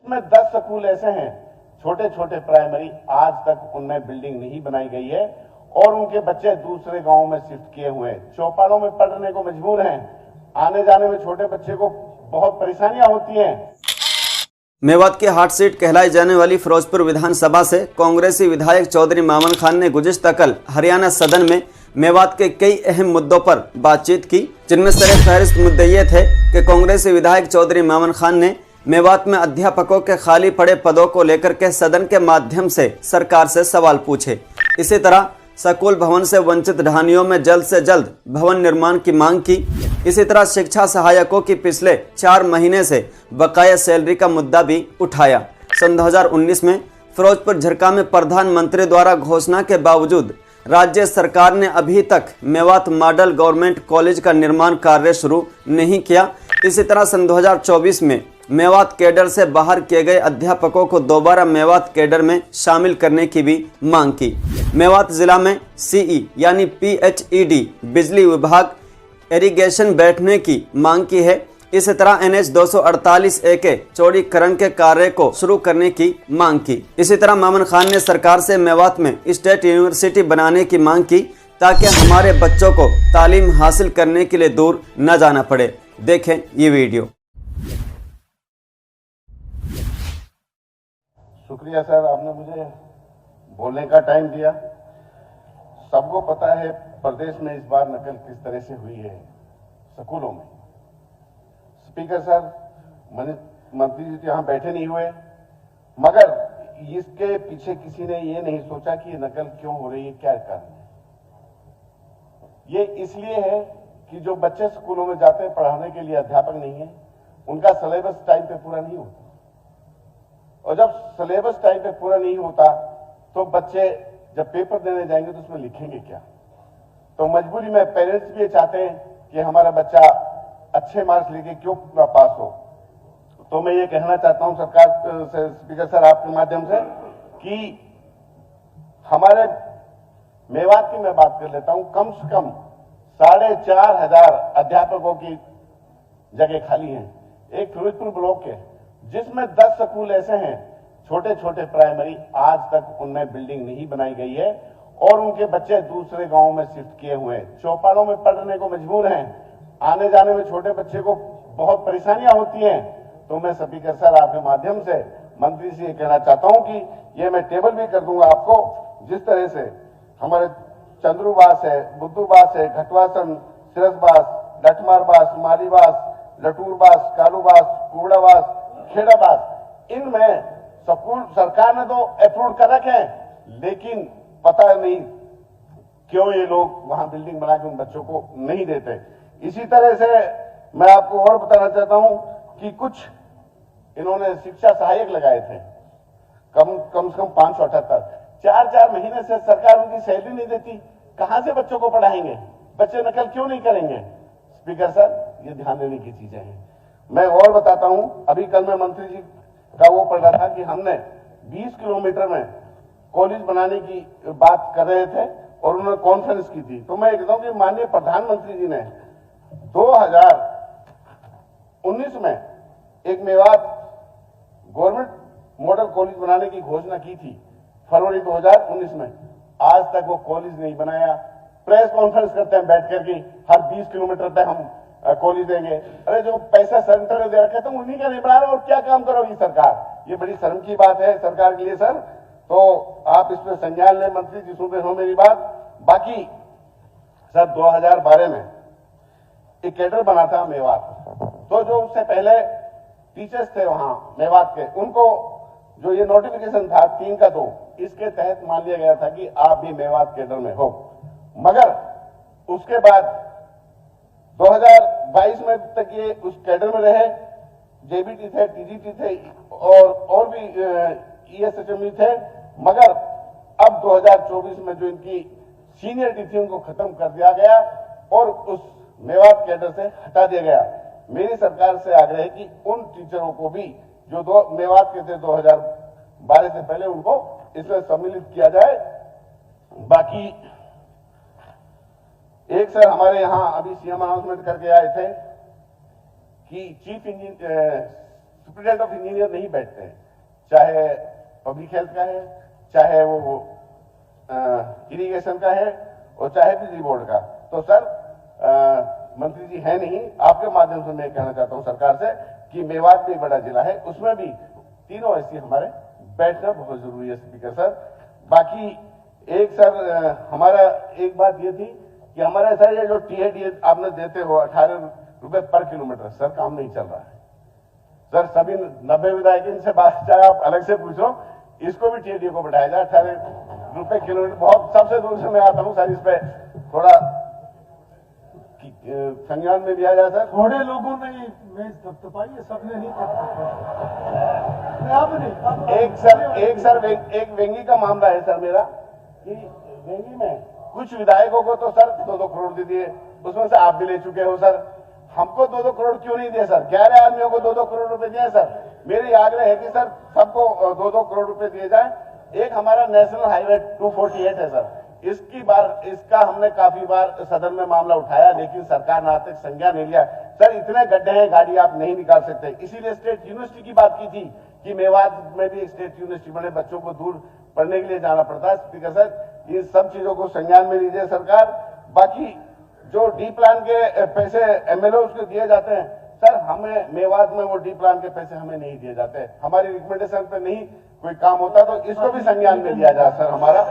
में 10 स्कूल ऐसे हैं छोटे छोटे प्राइमरी, आज तक उनमें बिल्डिंग नहीं बनाई गई है और उनके बच्चे दूसरे गांवों में शिफ्ट किए हुए हैं, चौपालों में पढ़ने को मजबूर हैं। आने जाने में छोटे बच्चे को बहुत परेशानियां होती हैं। मेवात की हाट सीट कहलाई जाने वाली फिरोजपुर विधानसभा से कांग्रेसी विधायक चौधरी मामन खान ने गुज़िश्ता कल हरियाणा सदन में मेवात के कई अहम मुद्दों पर बातचीत की, जिनमें सरफहरिस्त मुद्दे ये थे कि कांग्रेसी विधायक चौधरी मामन खान ने मेवात में अध्यापकों के खाली पड़े पदों को लेकर के सदन के माध्यम से सरकार से सवाल पूछे। इसी तरह स्कूल भवन से वंचित ढानियों में जल्द से जल्द भवन निर्माण की मांग की। इसी तरह शिक्षा सहायकों की पिछले 4 महीने से बकाया सैलरी का मुद्दा भी उठाया। सन 2019 में फिरोजपुर झरका में प्रधानमंत्री द्वारा घोषणा के बावजूद राज्य सरकार ने अभी तक मेवात मॉडल गवर्नमेंट कॉलेज का निर्माण कार्य शुरू नहीं किया। इसी तरह सन 2024 में मेवात कैडर से बाहर किए गए अध्यापकों को दोबारा मेवात कैडर में शामिल करने की भी मांग की। मेवात जिला में सीई यानी PHED बिजली विभाग इरिगेशन बैठने की मांग की है। इसी तरह NH 248A के चौड़ीकरण के कार्य को शुरू करने की मांग की। इसी तरह मामन खान ने सरकार से मेवात में स्टेट यूनिवर्सिटी बनाने की मांग की ताकि हमारे बच्चों को तालीम हासिल करने के लिए दूर न जाना पड़े। देखें ये वीडियो। शुक्रिया सर, आपने मुझे बोलने का टाइम दिया। सबको पता है प्रदेश में इस बार नकल किस तरह से हुई है स्कूलों में। स्पीकर सर, मंत्री जी तो यहाँ बैठे नहीं हुए, मगर इसके पीछे किसी ने ये नहीं सोचा कि ये नकल क्यों हो रही है, क्या कारण है। ये इसलिए है कि जो बच्चे स्कूलों में जाते हैं पढ़ाने के लिए अध्यापक नहीं है, उनका सिलेबस टाइम पे पूरा नहीं होता, और जब सिलेबस टाइम पे पूरा नहीं होता तो बच्चे जब पेपर देने जाएंगे तो उसमें लिखेंगे क्या। तो मजबूरी में पेरेंट्स भी चाहते हैं कि हमारा बच्चा अच्छे मार्क्स लेके क्यों पूरा पास हो। तो मैं ये कहना चाहता हूं सरकार से, स्पीकर सर आपके माध्यम से, कि हमारे मेवात की मैं बात कर लेता हूं, कम से कम 4,500 अध्यापकों की जगह खाली है एक फिरोजपुर ब्लॉक के, जिसमें 10 स्कूल ऐसे हैं छोटे छोटे प्राइमरी, आज तक उनमें बिल्डिंग नहीं बनाई गई है और उनके बच्चे दूसरे गांवों में शिफ्ट किए हुए हैं, चौपालों में पढ़ने को मजबूर हैं। आने जाने में छोटे बच्चे को बहुत परेशानियां होती हैं। तो मैं स्पीकर सर आपके माध्यम से मंत्री से कहना चाहता हूं कि ये मैं टेबल भी कर दूंगा आपको, जिस तरह से हमारे चंद्रूबास है, बुद्धूबास है, घटवासन, सिरसबास, लठमारबास, मालीबास, लटूरबास, कालूबास, कुबड़ाबास, खेड़ाबास, इनमें स्कूल सरकार ने तो अप्रूव कर रखे हैं, लेकिन पता नहीं क्यों ये लोग वहां बिल्डिंग बना के उन बच्चों को नहीं देते। इसी तरह से मैं आपको और बताना चाहता हूं कि कुछ इन्होंने शिक्षा सहायक लगाए थे, कम से कम 578। 4 महीने से सरकार उनकी सैलरी नहीं देती, कहां से बच्चों को पढ़ाएंगे, बच्चे नकल क्यों नहीं करेंगे। स्पीकर सर, ये ध्यान देने की चीजें हैं। मैं और बताता हूं, अभी कल मैं मंत्री जी का वो पढ़ रहा था कि हमने 20 किलोमीटर में कॉलेज बनाने की बात कर रहे थे और उन्होंने कॉन्फ्रेंस की थी। तो मैं एकदम कि माननीय प्रधानमंत्री जी ने 2019 में एक मेवात गवर्नमेंट मॉडल कॉलेज बनाने की घोषणा की थी, फरवरी 2019 में। आज तक वो कॉलेज नहीं बनाया। प्रेस कॉन्फ्रेंस करते हैं बैठ करके, हर 20 किलोमीटर पे हम कॉलेज देंगे। अरे जो पैसा सेंटर ने दे रखे थे उन्हीं का नहीं बना रहे और क्या काम करोगी सरकार। ये बड़ी शर्म की बात है सरकार के लिए सर। तो आप इस पर संज्ञान लें, मंत्री जी सुन रहे हो मेरी बात। बाकी सर 2012 में एक कैडर बना था मेवात, तो जो उससे पहले टीचर्स थे वहां मेवात के, उनको जो ये नोटिफिकेशन था 3 का 2, इसके तहत मान लिया गया था कि आप भी मेवात कैडर में हो। मगर उसके बाद 2022 में तक ये उस कैडर में रहे, जेबीटी थे, टीजीटी थे और भी ESHM थे। मगर अब 2024 में जो इनकी सीनियरिटी थी उनको खत्म कर दिया गया और उस मेवात कैडर से हटा दिया गया। मेरी सरकार से आग्रह है कि उन टीचरों को भी जो मेवात के थे 2012 से पहले, उनको इसमें सम्मिलित किया जाए। बाकी एक सर हमारे यहां अभी CM अनाउंसमेंट करके आए थे कि सुप्रिटेंडेंट ऑफ इंजीनियर नहीं बैठते हैं, चाहे पब्लिक हेल्थ का है, चाहे वो इरिगेशन का है और चाहे बिजली बोर्ड का। तो सर मंत्री जी है नहीं, आपके माध्यम से मैं कहना चाहता हूं सरकार से कि मेवात भी बड़ा जिला है, उसमें भी तीनों एससी हमारे बैठना बहुत जरूरी है स्पीकर सर। बाकी एक सर हमारा एक बात ये थी कि हमारा सर ये जो टीएडी आपने देते हो 18 रुपए पर किलोमीटर, सर काम नहीं चल रहा है सर। सभी 90 विधायक इनसे बात चाहे आप अलग से पूछो, इसको भी टीएडी को बढ़ाया जाए 18 रुपए किलोमीटर। बहुत सबसे दूर से मैं आता हूँ सर, इस पे थोड़ा संज्ञान में दिया जाए सर। थोड़े लोगों ने मेज थपथपाई है, सबने नहीं थपथपाई। एक वेंगी का मामला है सर मेरा कि वेंगी में कुछ विधायकों को तो सर 2-2 करोड़ दे दिए, उसमें से आप भी ले चुके हो सर। हमको 2-2 करोड़ क्यों नहीं दिए सर? 11 आदमियों को 2-2 करोड़ रुपए दिए सर। मेरी आग्रह है कि सर सबको 2-2 करोड़ रुपए दिए जाए। एक हमारा नेशनल हाईवे 248 है सर, इसका हमने काफी बार सदन में मामला उठाया, लेकिन सरकार ने आज तक संज्ञान नहीं लिया। सर इतने गड्ढे हैं, गाड़ी आप नहीं निकाल सकते। इसीलिए स्टेट यूनिवर्सिटी की बात की थी कि मेवात में भी एक स्टेट यूनिवर्सिटी बने, बच्चों को दूर पढ़ने के लिए जाना पड़ता है। स्पीकर सर इन सब चीजों को संज्ञान में लीजिए सरकार। बाकी जो डी प्लान के पैसे एमएलओ को दिए जाते हैं सर, हमें मेवात में वो डी प्लान के पैसे हमें नहीं दिए जाते, हमारी रिकमेंडेशन पे नहीं कोई काम होता, तो इसको भी संज्ञान में लिया जाए सर हमारा।